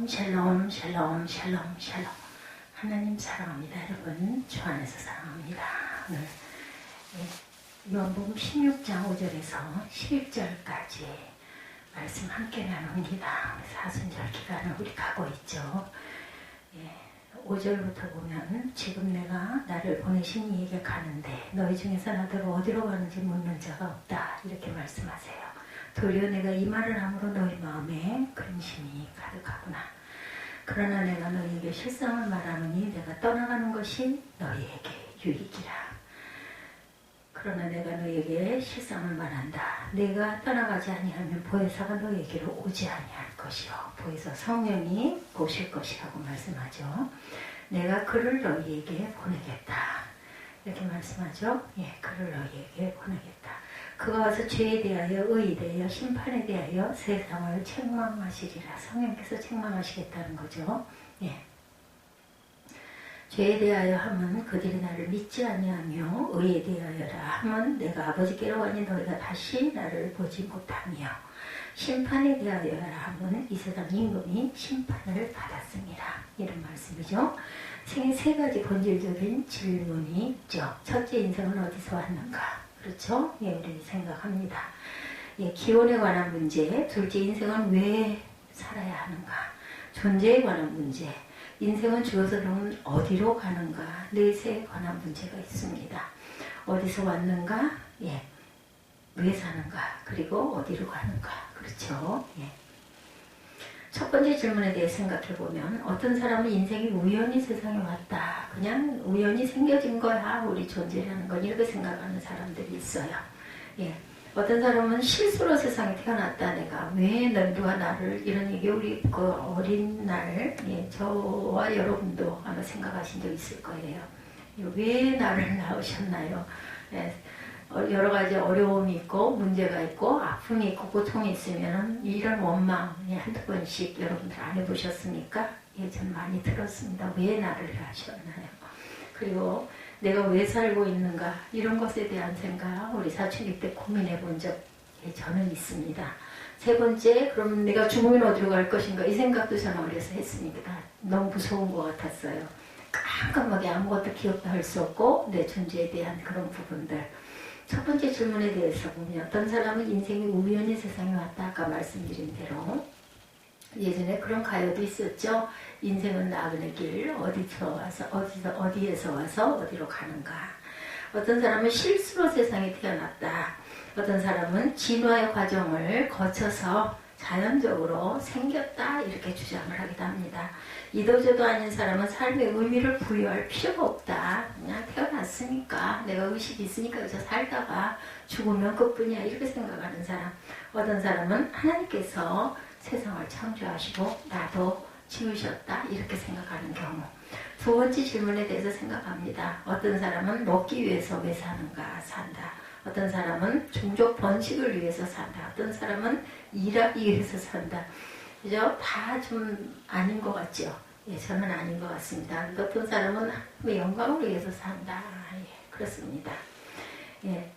샬롬 샬롬 샬롬 샬롬 샬롬. 하나님 사랑합니다. 여러분 주 안에서 사랑합니다. 오늘 요한복음 16장 5절에서 11절까지 말씀 함께 나눕니다. 사순절 기간을 우리 가고 있죠. 5절부터 보면 지금 내가 나를 보내신 이에게 가는데 너희 중에서 나더러 어디로 가는지 묻는 자가 없다. 이렇게 말씀하세요. 도리어 내가 이 말을 함으로 너희 마음에 근심이 가득하구나. 그러나 내가 너희에게 실상을 말하노니 내가 떠나가는 것이 너희에게 유익이라. 그러나 내가 너희에게 실상을 말한다. 내가 떠나가지 아니하면 보혜사가 너희에게로 오지 아니할 것이요. 보혜사 성령이 오실 것이라고 말씀하죠. 내가 그를 너희에게 보내겠다. 이렇게 말씀하죠. 그를 너희에게 보내겠다. 그가 와서 죄에 대하여 의에 대하여 심판에 대하여 세상을 책망하시리라. 성령께서 책망하시겠다는 거죠. 죄에 대하여 하면 그들이 나를 믿지 아니하며 의에 대하여라 하면 내가 아버지께로 가니 너희가 다시 나를 보지 못하며 심판에 대하여라 하면 이 세상 임금이 심판을 받았습니다. 이런 말씀이죠. 생에 세 가지 본질적인 질문이 있죠. 첫째, 인생은 어디서 왔는가? 그렇죠? 우리 생각합니다. 기원에 관한 문제, 둘째, 인생은 왜 살아야 하는가? 존재에 관한 문제, 인생은 죽어서 그러면 어디로 가는가? 넷에 관한 문제가 있습니다. 어디서 왔는가? 왜 사는가? 그리고 어디로 가는가? 그렇죠? 첫 번째 질문에 대해 생각해보면 어떤 사람은 인생이 우연히 세상에 왔다. 그냥 우연히 생겨진 거야. 우리 존재라는 건 이렇게 생각하는 사람들이 있어요. 어떤 사람은 실수로 세상에 태어났다. 내가 왜 누가 나를 이런 얘기 우리 그 어린 날 저와 여러분도 아마 생각하신 적 있을 거예요. 왜 나를 낳으셨나요? 여러 가지 어려움이 있고 문제가 있고 아픔이 있고 고통이 있으면 이런 원망 한두 번씩 여러분들 안 해보셨습니까? 전 많이 들었습니다. 왜 나를 낳으셨나요? 그리고 내가 왜 살고 있는가 이런 것에 대한 생각 우리 사춘기 때 고민해 본 적 저는 있습니다. 세 번째, 그럼 내가 죽으면 어디로 갈 것인가 이 생각도 저는 어려서 했습니다. 너무 무서운 것 같았어요. 깜깜하게 아무것도 기억도 할 수 없고 내 존재에 대한 그런 부분들. 첫 번째 질문에 대해서 보면 어떤 사람은 인생이 우연히 세상에 왔다. 아까 말씀드린 대로 예전에 그런 가요도 있었죠. 인생은 나그네 길 어디에서 와서 어디로 가는가. 어떤 사람은 실수로 세상에 태어났다. 어떤 사람은 진화의 과정을 거쳐서 자연적으로 생겼다. 이렇게 주장을 하기도 합니다. 이도저도 아닌 사람은 삶의 의미를 부여할 필요가 없다. 그냥 태어났으니까 내가 의식이 있으니까 여기서 살다가 죽으면 그뿐이야. 이렇게 생각하는 사람. 어떤 사람은 하나님께서 세상을 창조하시고 나도 지으셨다. 이렇게 생각하는 경우. 두 번째 질문에 대해서 생각합니다. 어떤 사람은 먹기 위해서 왜 사는가? 산다. 어떤 사람은 종족 번식을 위해서 산다. 어떤 사람은 일하기 위해서 산다. 그죠? 다 좀 아닌 것 같죠? 저는 아닌 것 같습니다. 어떤 사람은 영광을 위해서 산다. 그렇습니다.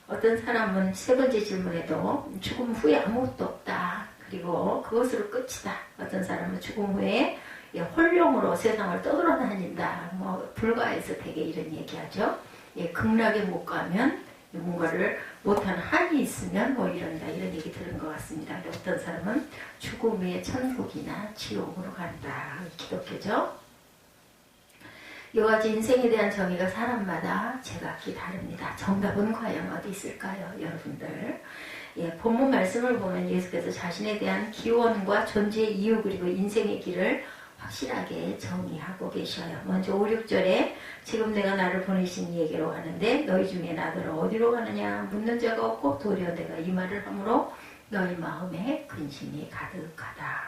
어떤 사람은 세 번째 질문에도 죽음 후에 아무것도 없다. 그리고 그것으로 끝이다. 어떤 사람은 죽음 후에 홀령으로 세상을 떠돌아다닌다. 불가에서 되게 이런 얘기하죠. 극락에 못 가면 뭔가를 못한 한이 있으면 이런다. 이런 얘기 들은 것 같습니다. 어떤 사람은 죽음 후에 천국이나 지옥으로 간다. 기독교죠. 이와 같이 인생에 대한 정의가 사람마다 제각기 다릅니다. 정답은 과연 어디 있을까요? 여러분들. 본문 말씀을 보면 예수께서 자신에 대한 기원과 존재의 이유 그리고 인생의 길을 확실하게 정의하고 계셔요. 먼저 5, 6절에 지금 내가 나를 보내신 이에게로 가는데 너희 중에 나더러 어디로 가느냐 묻는 자가 없고 도리어 내가 이 말을 함으로 너희 마음에 근심이 가득하다.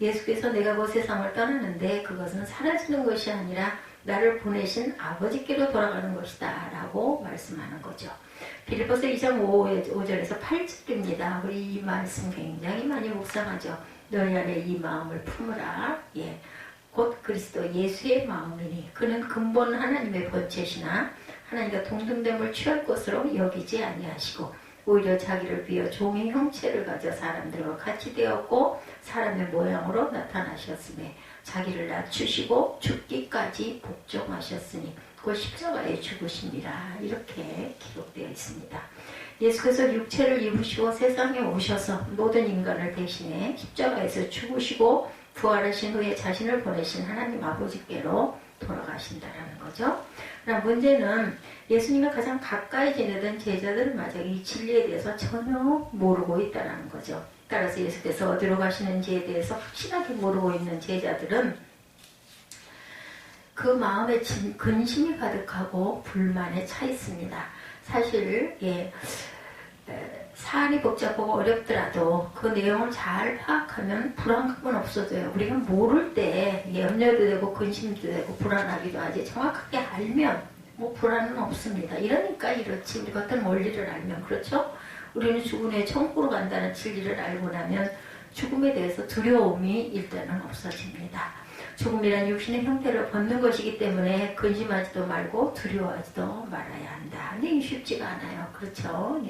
예수께서 내가 그 세상을 떠나는데 그것은 사라지는 것이 아니라 나를 보내신 아버지께로 돌아가는 것이다 라고 말씀하는 거죠. 빌립보서 2장 5절에서 8절입니다. 우리 이 말씀 굉장히 많이 묵상하죠. 너희 안에 이 마음을 품으라. 곧 그리스도 예수의 마음이니 그는 근본 하나님의 본체시나 하나님과 동등됨을 취할 것으로 여기지 아니하시고 오히려 자기를 비워 종의 형체를 가져 사람들과 같이 되었고 사람의 모양으로 나타나셨으며 자기를 낮추시고 죽기까지 복종하셨으니 곧 십자가에 죽으심이라. 이렇게 기록되어 있습니다. 예수께서 육체를 입으시고 세상에 오셔서 모든 인간을 대신해 십자가에서 죽으시고 부활하신 후에 자신을 보내신 하나님 아버지께로 돌아가신다라는 거죠. 그러나 문제는 예수님을 가장 가까이 지내던 제자들마저 이 진리에 대해서 전혀 모르고 있다는 거죠. 따라서 예수께서 어디로 가시는지에 대해서 확실하게 모르고 있는 제자들은 그 마음에 근심이 가득하고 불만에 차 있습니다. 사실 사안이 복잡하고 어렵더라도 그 내용을 잘 파악하면 불안감은 없어져요. 우리가 모를 때 염려도 되고 근심도 되고 불안하기도 하지 정확하게 알면 뭐 불안은 없습니다. 이러니까 이렇지. 우리가 어떤 원리를 알면 그렇죠? 우리는 죽은 후에 천국으로 간다는 진리를 알고 나면 죽음에 대해서 두려움이 일단은 없어집니다. 죽음이란 육신의 형태를 벗는 것이기 때문에 근심하지도 말고 두려워하지도 말아야 한다. 근데 이게 쉽지가 않아요. 그렇죠?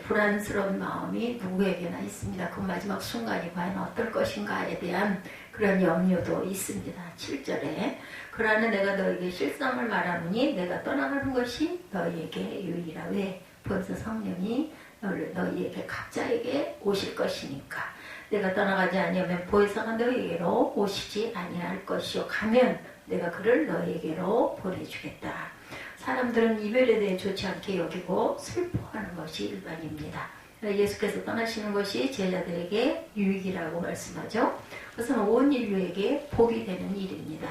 불안스러운 마음이 누구에게나 있습니다. 그 마지막 순간이 과연 어떨 것인가에 대한 그런 염려도 있습니다. 7절에 그러나 내가 너에게 실상을 말하노니 내가 떠나가는 것이 너희에게 유익이라. 왜? 벌써 성령이 너희에게 각자에게 오실 것이니까. 내가 떠나가지 아니하면 보혜사가 너희에게로 오시지 아니할 것이요 가면 내가 그를 너희에게로 보내주겠다. 사람들은 이별에 대해 좋지 않게 여기고 슬퍼하는 것이 일반입니다. 예수께서 떠나시는 것이 제자들에게 유익이라고 말씀하죠. 그것은 온 인류에게 복이 되는 일입니다.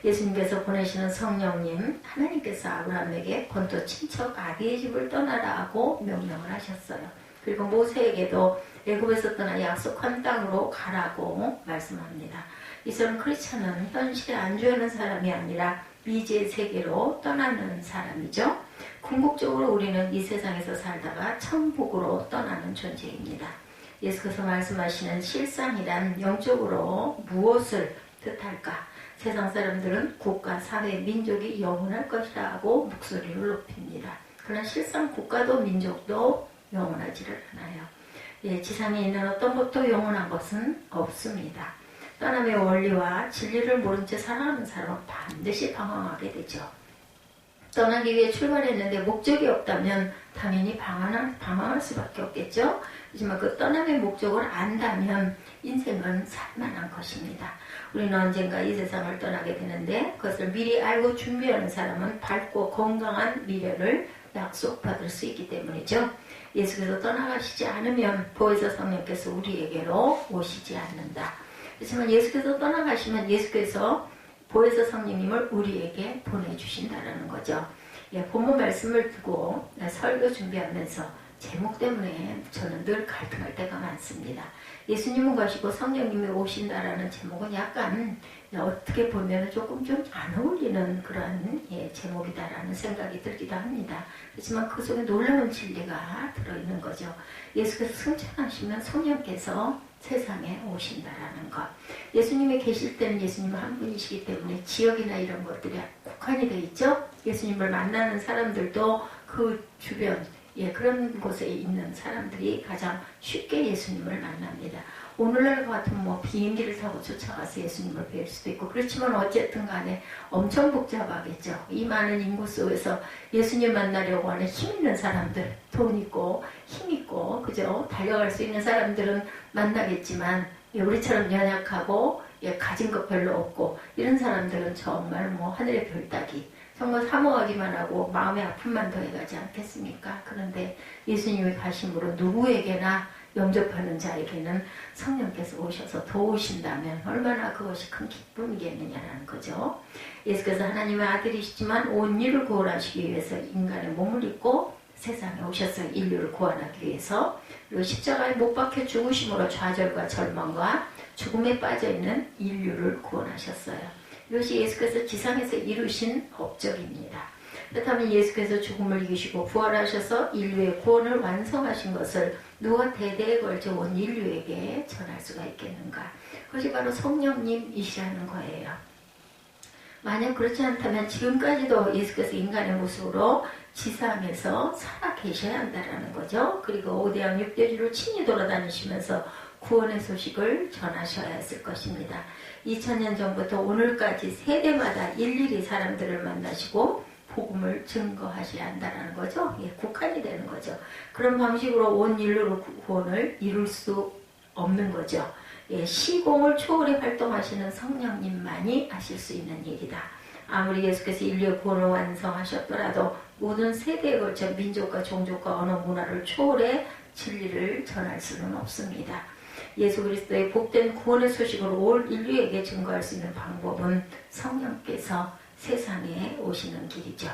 예수님께서 보내시는 성령님, 하나님께서 아브라함에게 본토 친척 아비의 집을 떠나라고 명령을 하셨어요. 그리고 모세에게도 애굽에서 떠나 약속한 땅으로 가라고 말씀합니다. 이처럼 크리스천은 현실에 안주하는 사람이 아니라 미지의 세계로 떠나는 사람이죠. 궁극적으로 우리는 이 세상에서 살다가 천국으로 떠나는 존재입니다. 예수께서 말씀하시는 실상이란 영적으로 무엇을 뜻할까? 세상 사람들은 국가, 사회, 민족이 영원할 것이라고 목소리를 높입니다. 그러나 실상 국가도 민족도 영원하지를 않아요. 지상에 있는 어떤 것도 영원한 것은 없습니다. 떠남의 원리와 진리를 모른 채 살아가는 사람은 반드시 방황하게 되죠. 떠나기 위해 출발했는데 목적이 없다면 당연히 방황할 수밖에 없겠죠. 하지만 그 떠남의 목적을 안다면 인생은 살만한 것입니다. 우리는 언젠가 이 세상을 떠나게 되는데 그것을 미리 알고 준비하는 사람은 밝고 건강한 미래를 약속받을 수 있기 때문이죠. 예수께서 떠나가시지 않으면 보혜사 성령께서 우리에게로 오시지 않는다. 그렇지만 예수께서 떠나가시면 예수께서 보혜사 성령님을 우리에게 보내주신다는 거죠. 본문 말씀을 두고 설교 준비하면서 제목 때문에 저는 늘 갈등할 때가 많습니다. 예수님은 가시고 성령님이 오신다라는 제목은 약간 어떻게 보면 조금 좀 안 어울리는 그런 제목이다라는 생각이 들기도 합니다. 그렇지만 그 속에 놀라운 진리가 들어있는 거죠. 예수께서 승천하시면 성령께서 세상에 오신다라는 것. 예수님이 계실 때는 예수님은 한 분이시기 때문에 지역이나 이런 것들이 국한이 되어 있죠. 예수님을 만나는 사람들도 그 주변 그런 곳에 있는 사람들이 가장 쉽게 예수님을 만납니다. 오늘날 같으면 뭐 비행기를 타고 쫓아가서 예수님을 뵐 수도 있고 그렇지만 어쨌든 간에 엄청 복잡하겠죠. 이 많은 인구 속에서 예수님 만나려고 하는 힘 있는 사람들, 돈 있고 힘 있고 그죠? 달려갈 수 있는 사람들은 만나겠지만 우리처럼 연약하고 가진 것 별로 없고 이런 사람들은 정말 뭐 하늘의 별 따기 정말 사모하기만 하고 마음의 아픔만 더해가지 않겠습니까? 그런데 예수님이 가심으로 누구에게나 영접하는 자에게는 성령께서 오셔서 도우신다면 얼마나 그것이 큰 기쁨이겠느냐라는 거죠. 예수께서 하나님의 아들이시지만 온 인류를 구원하시기 위해서 인간의 몸을 입고 세상에 오셨어요. 인류를 구원하기 위해서. 그리고 십자가에 못 박혀 죽으심으로 좌절과 절망과 죽음에 빠져있는 인류를 구원하셨어요. 이것이 예수께서 지상에서 이루신 업적입니다. 그렇다면 예수께서 죽음을 이기시고 부활하셔서 인류의 구원을 완성하신 것을 누가 대대에 걸쳐 온 인류에게 전할 수가 있겠는가? 그것이 바로 성령님이시라는 거예요. 만약 그렇지 않다면 지금까지도 예수께서 인간의 모습으로 지상에서 살아 계셔야 한다는 거죠. 그리고 5대양 6대주를 친히 돌아다니시면서 구원의 소식을 전하셔야 했을 것입니다. 2000년 전부터 오늘까지 세대마다 일일이 사람들을 만나시고 복음을 증거하셔야 한다는 거죠. 예, 국한이 되는 거죠. 그런 방식으로 온 인류로 구원을 이룰 수 없는 거죠. 예, 시공을 초월해 활동하시는 성령님만이 하실 수 있는 일이다. 아무리 예수께서 인류의 구원을 완성하셨더라도 모든 세대에 걸쳐 민족과 종족과 언어 문화를 초월해 진리를 전할 수는 없습니다. 예수 그리스도의 복된 구원의 소식을 올 인류에게 증거할 수 있는 방법은 성령께서 세상에 오시는 길이죠.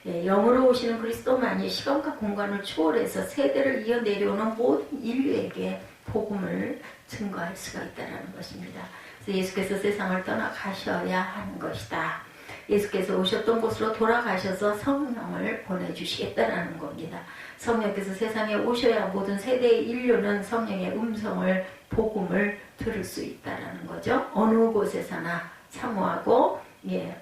예, 영으로 오시는 그리스도만이 시간과 공간을 초월해서 세대를 이어 내려오는 모든 인류에게 복음을 증거할 수가 있다는 것입니다. 그래서 예수께서 세상을 떠나가셔야 하는 것이다. 예수께서 오셨던 곳으로 돌아가셔서 성령을 보내주시겠다는 겁니다. 성령께서 세상에 오셔야 모든 세대의 인류는 성령의 음성을, 복음을 들을 수 있다는 거죠. 어느 곳에서나 사모하고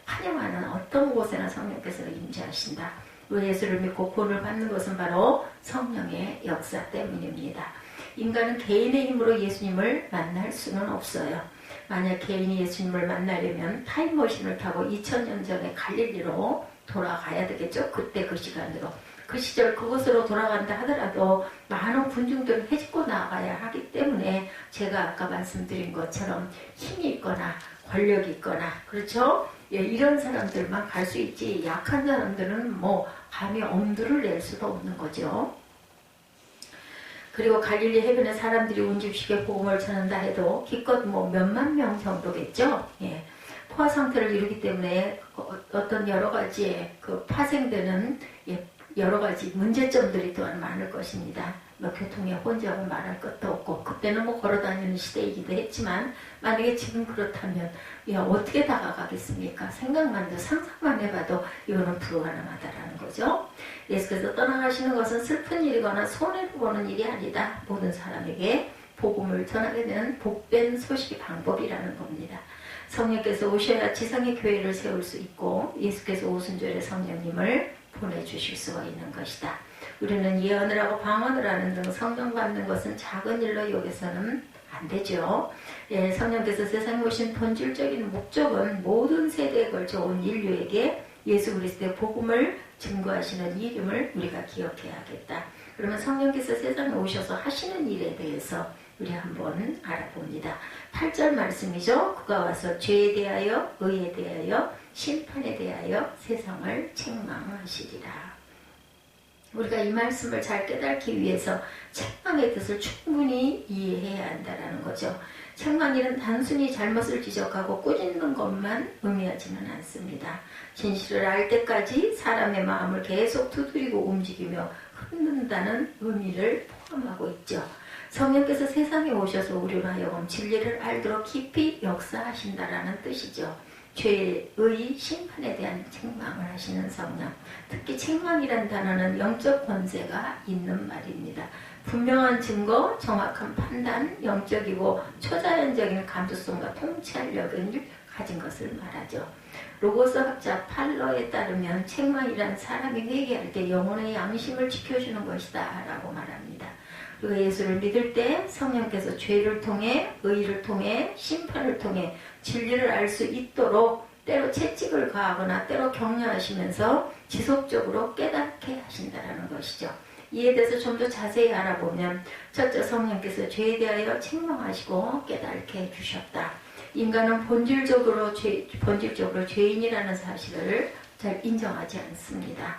환영하는 어떤 곳에나 성령께서 임재하신다. 우리 예수를 믿고 구원을 받는 것은 바로 성령의 역사 때문입니다. 인간은 개인의 힘으로 예수님을 만날 수는 없어요. 만약 개인이 예수님을 만나려면 타임머신을 타고 2000년 전에 갈릴리로 돌아가야 되겠죠. 그때 그 시간으로. 그 시절 그곳으로 돌아간다 하더라도 많은 군중들을 헤집고 나가야 하기 때문에 제가 아까 말씀드린 것처럼 힘이 있거나 권력이 있거나 그렇죠? 예, 이런 사람들만 갈 수 있지 약한 사람들은 감히 엄두를 낼 수도 없는 거죠. 그리고 갈릴리 해변에 사람들이 운집시게 복음을 전한다 해도 기껏 몇만 명 정도겠죠. 예. 포화 상태를 이루기 때문에 어떤 여러 가지 파생되는 여러 가지 문제점들이 또한 많을 것입니다. 교통에 혼잡은 말할 것도 없고 그때는 걸어다니는 시대이기도 했지만 만약에 지금 그렇다면 어떻게 다가가겠습니까? 상상만 해봐도 이거는 불가능하다라는 거죠. 예수께서 떠나가시는 것은 슬픈 일이거나 손해를 보는 일이 아니다. 모든 사람에게 복음을 전하게 되는 복된 소식의 방법이라는 겁니다. 성령께서 오셔야 지상의 교회를 세울 수 있고 예수께서 오순절에 성령님을 보내주실 수가 있는 것이다. 우리는 예언을 하고 방언을 하는 등 성령 받는 것은 작은 일로 여기서는 안 되죠. 예, 성령께서 세상에 오신 본질적인 목적은 모든 세대에 걸쳐 온 인류에게 예수 그리스도의 복음을 증거하시는 일임을 우리가 기억해야겠다. 그러면 성령께서 세상에 오셔서 하시는 일에 대해서 우리 한번 알아봅니다. 8절 말씀이죠. 그가 와서 죄에 대하여 의에 대하여 심판에 대하여 세상을 책망하시리라. 우리가 이 말씀을 잘 깨닫기 위해서 책망의 뜻을 충분히 이해해야 한다는 거죠. 책망이란 단순히 잘못을 지적하고 꾸짖는 것만 의미하지는 않습니다. 진실을 알 때까지 사람의 마음을 계속 두드리고 움직이며 흔든다는 의미를 포함하고 있죠. 성령께서 세상에 오셔서 우리로 하여금 진리를 알도록 깊이 역사하신다라는 뜻이죠. 죄의 심판에 대한 책망을 하시는 성령. 특히 책망이란 단어는 영적 권세가 있는 말입니다. 분명한 증거, 정확한 판단, 영적이고 초자연적인 감수성과 통찰력을 가진 것을 말하죠. 로고스 학자 팔러에 따르면 책망이란 사람이 회개할 때 영혼의 양심을 지켜주는 것이다 라고 말합니다. 우리가 예수를 믿을 때 성령께서 죄를 통해 의를 통해 심판을 통해 진리를 알 수 있도록 때로 채찍을 가하거나 때로 격려하시면서 지속적으로 깨닫게 하신다는 것이죠. 이에 대해서 좀 더 자세히 알아보면 첫째 성령께서 죄에 대하여 책망하시고 깨닫게 해주셨다. 인간은 본질적으로 죄인이라는 사실을 잘 인정하지 않습니다.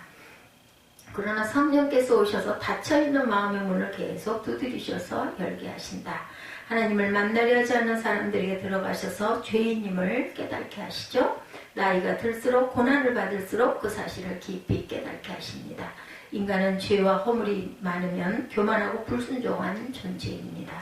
그러나 성령께서 오셔서 닫혀있는 마음의 문을 계속 두드리셔서 열게 하신다. 하나님을 만나려 하지 않는 사람들에게 들어가셔서 죄인임을 깨닫게 하시죠. 나이가 들수록 고난을 받을수록 그 사실을 깊이 깨닫게 하십니다. 인간은 죄와 허물이 많으면 교만하고 불순종한 존재입니다.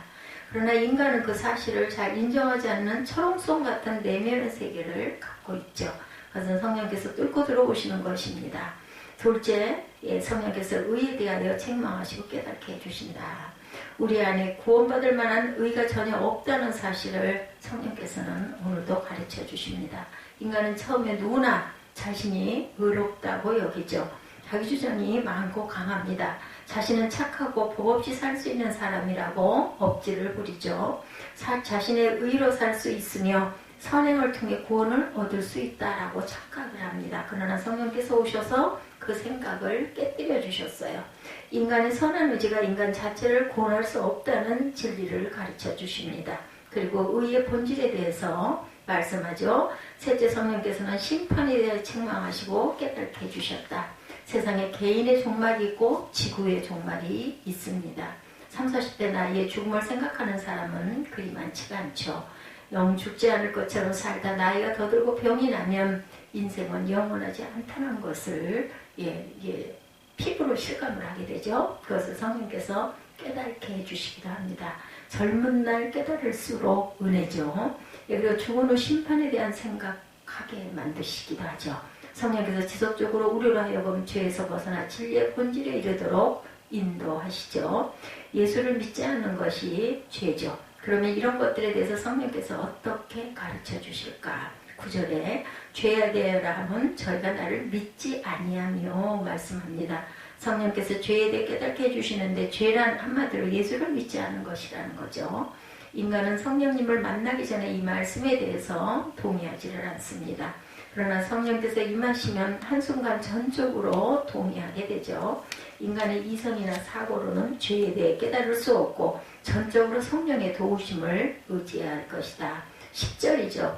그러나 인간은 그 사실을 잘 인정하지 않는 철옹성 같은 내면의 세계를 갖고 있죠. 그것은 성령께서 뚫고 들어오시는 것입니다. 둘째, 성령께서 의에 대하여 책망하시고 깨닫게 해주신다. 우리 안에 구원받을 만한 의가 전혀 없다는 사실을 성령께서는 오늘도 가르쳐 주십니다. 인간은 처음에 누구나 자신이 의롭다고 여기죠. 자기 주장이 많고 강합니다. 자신은 착하고 법 없이 살 수 있는 사람이라고 억지를 부리죠. 자신의 의로 살 수 있으며 선행을 통해 구원을 얻을 수 있다라고 착각을 합니다. 그러나 성령께서 오셔서 그 생각을 깨뜨려 주셨어요. 인간의 선한 의지가 인간 자체를 구원할 수 없다는 진리를 가르쳐 주십니다. 그리고 의의 본질에 대해서 말씀하죠. 셋째, 성령께서는 심판에 대해 책망하시고 깨닫게 해주셨다. 세상에 개인의 종말이 있고 지구의 종말이 있습니다. 30, 40대 나이에 죽음을 생각하는 사람은 그리 많지가 않죠. 영 죽지 않을 것처럼 살다 나이가 더 들고 병이 나면 인생은 영원하지 않다는 것을 피부로 실감을 하게 되죠. 그것을 성령께서 깨닫게 해주시기도 합니다. 젊은 날 깨달을수록 은혜죠. 그리고 죽은 후 심판에 대한 생각하게 만드시기도 하죠. 성령께서 지속적으로 우리로 하여금 죄에서 벗어나 진리의 본질에 이르도록 인도하시죠. 예수를 믿지 않는 것이 죄죠. 그러면 이런 것들에 대해서 성령께서 어떻게 가르쳐 주실까? 9절에 죄에 대하여라 하면 저희가 나를 믿지 아니하며 말씀합니다. 성령께서 죄에 대해 깨닫게 해주시는데 죄란 한마디로 예수를 믿지 않는 것이라는 거죠. 인간은 성령님을 만나기 전에 이 말씀에 대해서 동의하지를 않습니다. 그러나 성령께서 임하시면 한순간 전적으로 동의하게 되죠. 인간의 이성이나 사고로는 죄에 대해 깨달을 수 없고 전적으로 성령의 도우심을 의지해야 할 것이다. 10절이죠.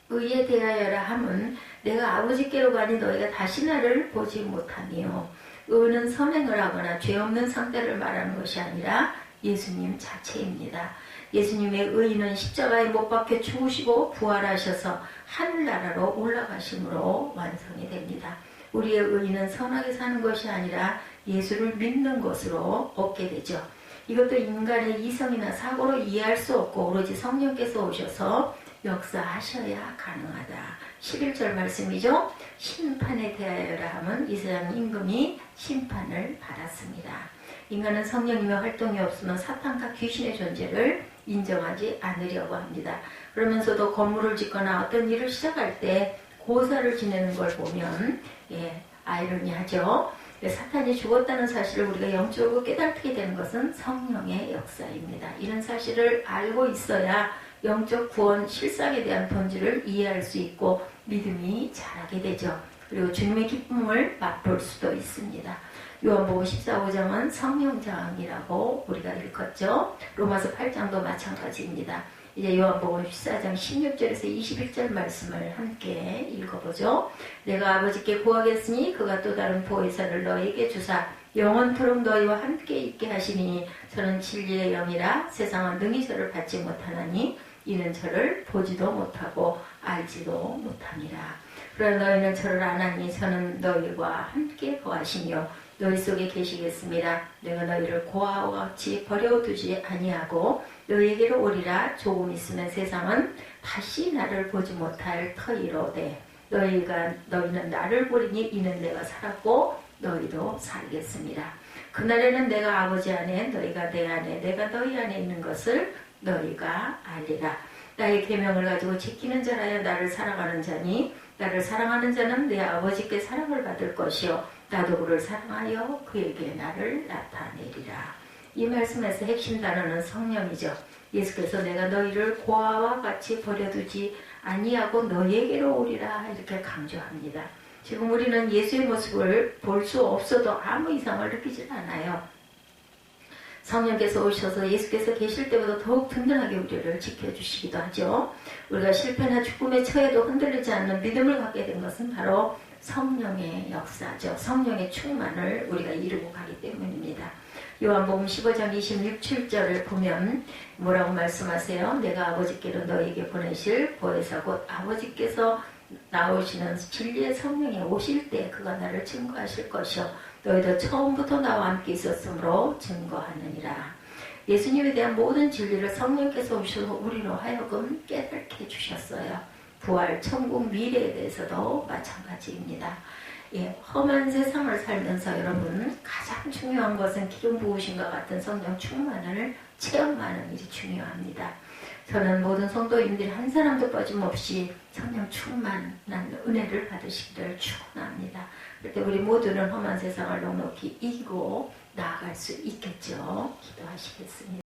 의에 대하여라 함은 내가 아버지께로 가니 너희가 다시 나를 보지 못하며, 의는 선행을 하거나 죄 없는 상태를 말하는 것이 아니라 예수님 자체입니다. 예수님의 의는 십자가에 못 박혀 죽으시고 부활하셔서 하늘나라로 올라가심으로 완성이 됩니다. 우리의 의는 선하게 사는 것이 아니라 예수를 믿는 것으로 얻게 되죠. 이것도 인간의 이성이나 사고로 이해할 수 없고 오로지 성령께서 오셔서 역사하셔야 가능하다. 11절 말씀이죠. 심판에 대하여라 하면 이 세상 임금이 심판을 받았습니다. 인간은 성령님의 활동이 없으면 사탄과 귀신의 존재를 인정하지 않으려고 합니다. 그러면서도 건물을 짓거나 어떤 일을 시작할 때 고사를 지내는 걸 보면 아이러니하죠. 사탄이 죽었다는 사실을 우리가 영적으로 깨닫게 되는 것은 성령의 역사입니다. 이런 사실을 알고 있어야 영적 구원 실상에 대한 본질을 이해할 수 있고 믿음이 자라게 되죠. 그리고 주님의 기쁨을 맛볼 수도 있습니다. 요한복음 14, 5장은 성령장이라고 우리가 읽었죠. 로마서 8장도 마찬가지입니다. 이제 요한복음 14장 16절에서 21절 말씀을 함께 읽어보죠. 내가 아버지께 구하겠으니 그가 또 다른 보혜사를 너희에게 주사 영원토록 너희와 함께 있게 하시니 저는 진리의 영이라 세상은 능히 저를 받지 못하나니 이는 저를 보지도 못하고 알지도 못함이라. 그러나 너희는 저를 아나니 저는 너희와 함께 거하시며 너희 속에 계시겠습니다. 내가 너희를 고아와 같이 버려두지 아니하고 너희에게로 오리라. 조금 있으면 세상은 다시 나를 보지 못할 터이로되 너희는 나를 보리니 이는 내가 살았고 너희도 살겠습니다. 그날에는 내가 아버지 안에 너희가 내 안에 내가 너희 안에 있는 것을 너희가 알리라. 나의 계명을 가지고 지키는 자라야 나를 사랑하는 자니 나를 사랑하는 자는 내 아버지께 사랑을 받을 것이요 나도 그를 사랑하여 그에게 나를 나타내리라. 이 말씀에서 핵심 단어는 성령이죠. 예수께서 내가 너희를 고아와 같이 버려두지 아니하고 너희에게로 오리라 이렇게 강조합니다. 지금 우리는 예수의 모습을 볼 수 없어도 아무 이상을 느끼지 않아요. 성령께서 오셔서 예수께서 계실 때보다 더욱 든든하게 우리를 지켜주시기도 하죠. 우리가 실패나 죽음에 처해도 흔들리지 않는 믿음을 갖게 된 것은 바로 성령의 역사죠. 성령의 충만을 우리가 이루고 가기 때문입니다. 요한복음 15장 26, 7절을 보면 뭐라고 말씀하세요? 내가 아버지께로 너희에게 보내실 보혜사 곧 아버지께서 나오시는 진리의 성령이 오실 때 그가 나를 증거하실 것이요 너희도 처음부터 나와 함께 있었으므로 증거하느니라. 예수님에 대한 모든 진리를 성령께서 오셔서 우리로 하여금 깨닫게 해주셨어요. 부활, 천국, 미래에 대해서도 마찬가지입니다. 예, 험한 세상을 살면서 여러분 가장 중요한 것은 기름 부으심과 같은 성령 충만을 체험하는 일이 중요합니다. 저는 모든 성도님들이 한 사람도 빠짐없이 성령 충만한 은혜를 받으시기를 축원합니다. 그때 우리 모두는 험한 세상을 넉넉히 이기고 나아갈 수 있겠죠. 기도하시겠습니다.